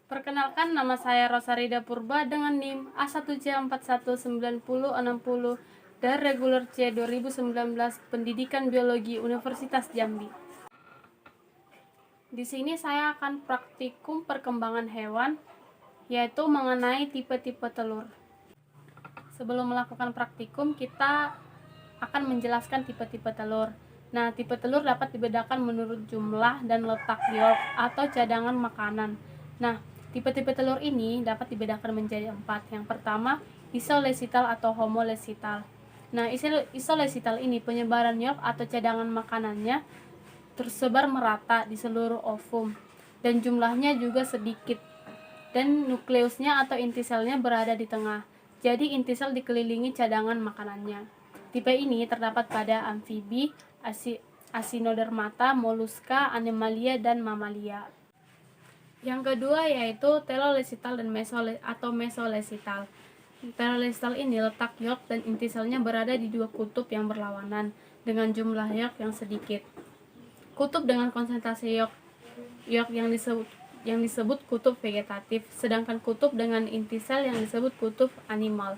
Perkenalkan, nama saya Rosarida Purba dengan NIM A1C419060 dan Reguler C 2019 Pendidikan Biologi Universitas Jambi. Di sini saya akan praktikum perkembangan hewan, yaitu mengenai tipe-tipe telur. Sebelum melakukan praktikum, kita akan menjelaskan tipe-tipe telur. Nah, tipe telur dapat dibedakan menurut jumlah dan letak yolk atau cadangan makanan. Nah, tipe-tipe telur ini dapat dibedakan menjadi 4. Yang pertama, isolesital atau homolesital. Nah, isolesital ini penyebaran yolk atau cadangan makanannya tersebar merata di seluruh ovum dan jumlahnya juga sedikit, dan nukleusnya atau inti selnya berada di tengah. Jadi inti sel dikelilingi cadangan makanannya. Tipe ini terdapat pada amfibi, asinodermata, moluska, animalia, dan mamalia. Yang kedua yaitu telolesital dan mesolesital. Telolesital ini letak yolk dan inti selnya berada di dua kutub yang berlawanan dengan jumlah yolk yang sedikit. Kutub dengan konsentrasi yolk yang disebut kutub vegetatif, sedangkan kutub dengan inti sel yang disebut kutub animal.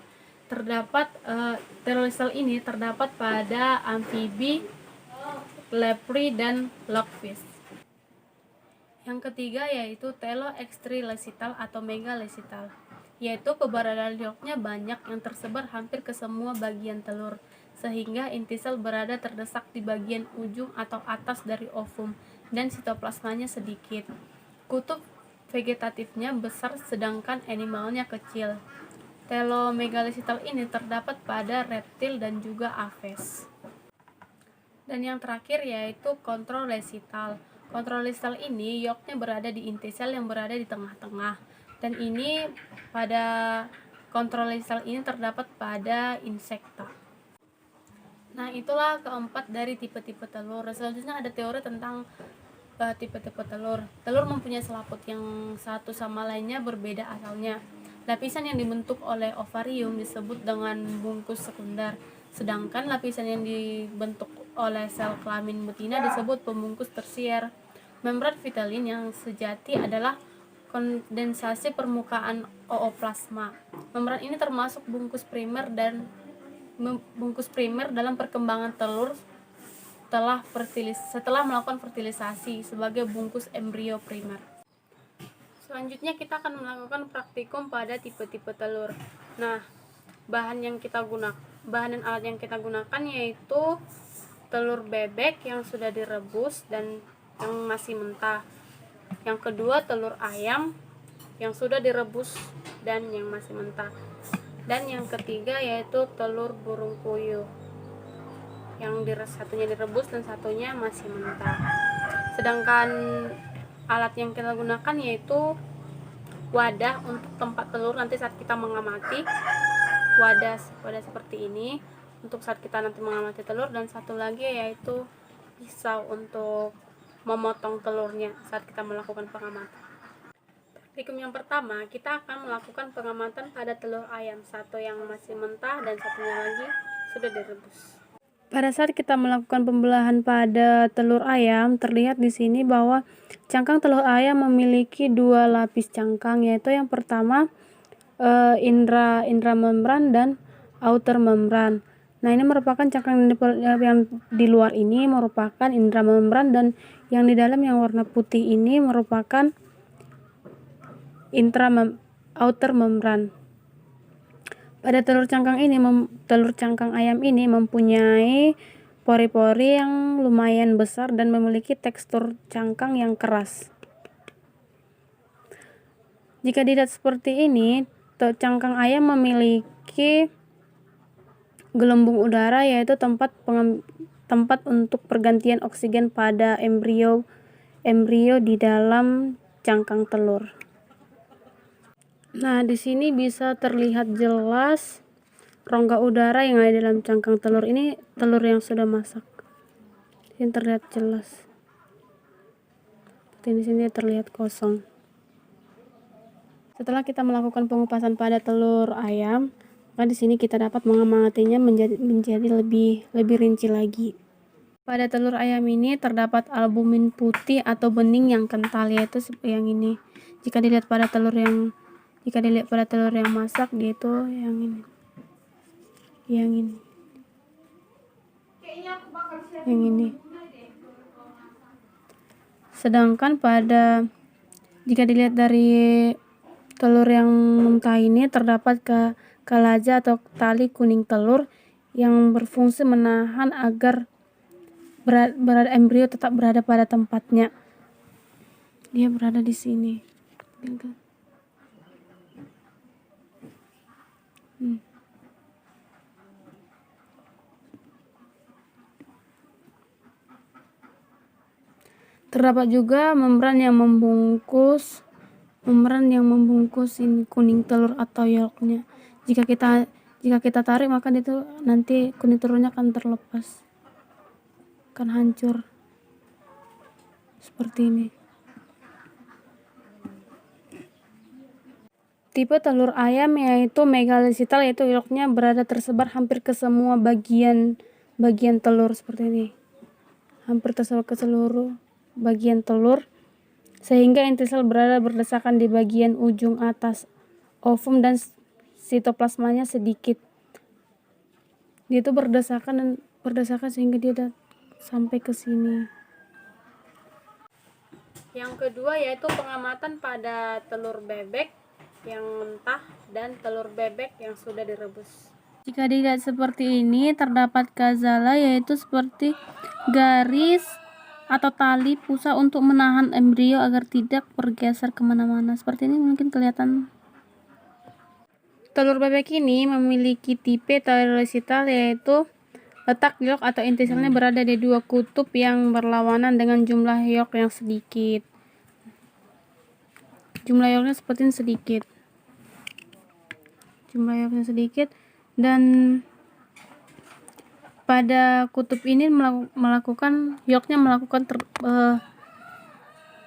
Telolesital ini terdapat pada amfibi, lepri, dan logfish. Yang ketiga yaitu teloextrilesital atau megalesital, yaitu keberadaan yolknya banyak yang tersebar hampir ke semua bagian telur, sehingga inti sel berada terdesak di bagian ujung atau atas dari ovum dan sitoplasmanya sedikit. Kutub vegetatifnya besar sedangkan animalnya kecil. Telomegalesital ini terdapat pada reptil dan juga aves. Dan yang terakhir yaitu kontrolesital. Kontrolesital ini yolknya berada di inti sel yang berada di tengah-tengah. Dan ini pada kontrolesital ini terdapat pada insekta. Nah, itulah keempat dari tipe-tipe telur. Selanjutnya ada teori tentang tipe-tipe telur. Telur mempunyai selaput yang satu sama lainnya berbeda asalnya. Lapisan yang dibentuk oleh ovarium disebut dengan bungkus sekunder, sedangkan lapisan yang dibentuk oleh sel kelamin betina disebut pembungkus tersier. Membran vitalin yang sejati adalah kondensasi permukaan ooplasma. Membran ini termasuk bungkus primer dalam perkembangan telur setelah melakukan fertilisasi sebagai bungkus embrio primer. Selanjutnya kita akan melakukan praktikum pada tipe-tipe telur. Nah, bahan dan alat yang kita gunakan yaitu telur bebek yang sudah direbus dan yang masih mentah. Yang kedua, telur ayam yang sudah direbus dan yang masih mentah. Dan yang ketiga yaitu telur burung puyuh yang satunya direbus dan satunya masih mentah. Sedangkan alat yang kita gunakan yaitu wadah untuk tempat telur nanti saat kita mengamati. Wadah seperti ini untuk saat kita nanti mengamati telur, dan satu lagi yaitu pisau untuk memotong telurnya saat kita melakukan pengamatan. Praktikum yang pertama, kita akan melakukan pengamatan pada telur ayam, satu yang masih mentah dan satunya lagi sudah direbus. Pada saat kita melakukan pembelahan pada telur ayam, terlihat di sini bahwa cangkang telur ayam memiliki dua lapis cangkang, yaitu yang pertama intramembran dan outer membran. Nah, ini merupakan cangkang yang di luar ini merupakan intramembran, dan yang di dalam yang warna putih ini merupakan outer membran. Pada telur cangkang ayam ini mempunyai pori-pori yang lumayan besar dan memiliki tekstur cangkang yang keras. Jika dilihat seperti ini, cangkang ayam memiliki gelembung udara, yaitu tempat untuk pergantian oksigen pada embrio di dalam cangkang telur. Nah, di sini bisa terlihat jelas rongga udara yang ada dalam cangkang telur. Ini telur yang sudah masak. Ini terlihat jelas. Di sini terlihat kosong. Setelah kita melakukan pengupasan pada telur ayam, maka di sini kita dapat mengamatinya menjadi lebih rinci lagi. Pada telur ayam ini terdapat albumin putih atau bening yang kental, yaitu yang ini. Jika dilihat pada telur yang masak, yaitu yang ini. Sedangkan jika dilihat dari telur yang mentah ini, terdapat kalaja atau tali kuning telur yang berfungsi menahan agar embrio tetap berada pada tempatnya. Dia berada di sini. Terdapat juga membran yang membungkus ini kuning telur atau yolknya. Jika kita tarik, maka itu nanti kuning telurnya akan terlepas, akan hancur seperti ini. Tipe telur ayam yaitu megalesital, yaitu yolknya berada tersebar hampir ke semua bagian telur seperti ini, hampir tersebar ke seluruh bagian telur, sehingga inti sel berada berdasarkan di bagian ujung atas ovum dan sitoplasmanya sedikit. Dia itu berdasarkan sehingga dia sampai ke sini. Yang kedua yaitu pengamatan pada telur bebek yang mentah dan telur bebek yang sudah direbus. Jika dilihat seperti ini, terdapat gazala, yaitu seperti garis atau tali pusat untuk menahan embrio agar tidak bergeser kemana-mana. Seperti ini mungkin kelihatan. Telur bebek ini memiliki tipe teluresital, yaitu letak yolk atau inti selnya berada di dua kutub yang berlawanan dengan jumlah yolk yang sedikit. Jumlah yolknya seperti ini sedikit. Dan pada kutub ini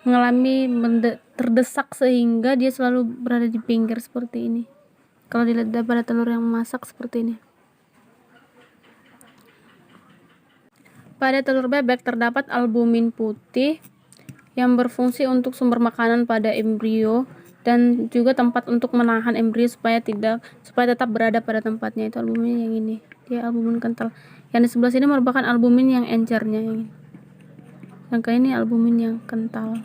mengalami terdesak sehingga dia selalu berada di pinggir seperti ini. Kalau dilihat pada telur yang masak seperti ini. Pada telur bebek terdapat albumin putih yang berfungsi untuk sumber makanan pada embrio dan juga tempat untuk menahan embrio supaya tetap berada pada tempatnya. Itu albumin yang ini. Dia albumin kental. Yang di sebelah sini merupakan albumin yang encernya. Yang kayak ini albumin yang kental.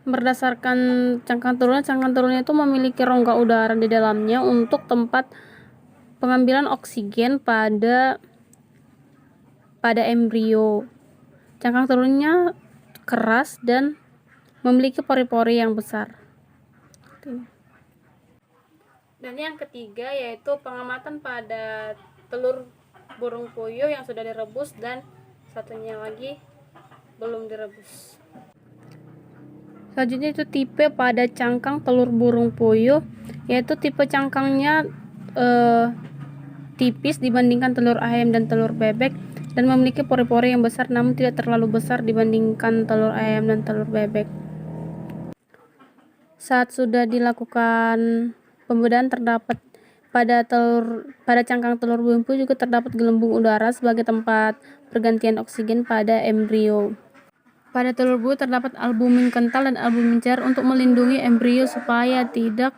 Berdasarkan cangkang telurnya itu memiliki rongga udara di dalamnya untuk tempat pengambilan oksigen pada embrio. Cangkang telurnya keras dan memiliki pori-pori yang besar. Dan yang ketiga yaitu pengamatan pada telur burung puyuh yang sudah direbus dan satunya lagi belum direbus. Selanjutnya itu tipe pada cangkang telur burung puyuh, yaitu tipe cangkangnya tipis dibandingkan telur ayam dan telur bebek dan memiliki pori-pori yang besar namun tidak terlalu besar dibandingkan telur ayam dan telur bebek. Saat sudah dilakukan pembedahan, terdapat pada cangkang telur burung puyuh juga terdapat gelembung udara sebagai tempat pergantian oksigen pada embrio. Pada telur puyuh terdapat albumin kental dan albumin cair untuk melindungi embrio supaya tidak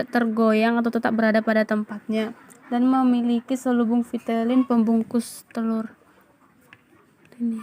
tergoyang atau tetap berada pada tempatnya, dan memiliki selubung vitelin pembungkus telur. Ini.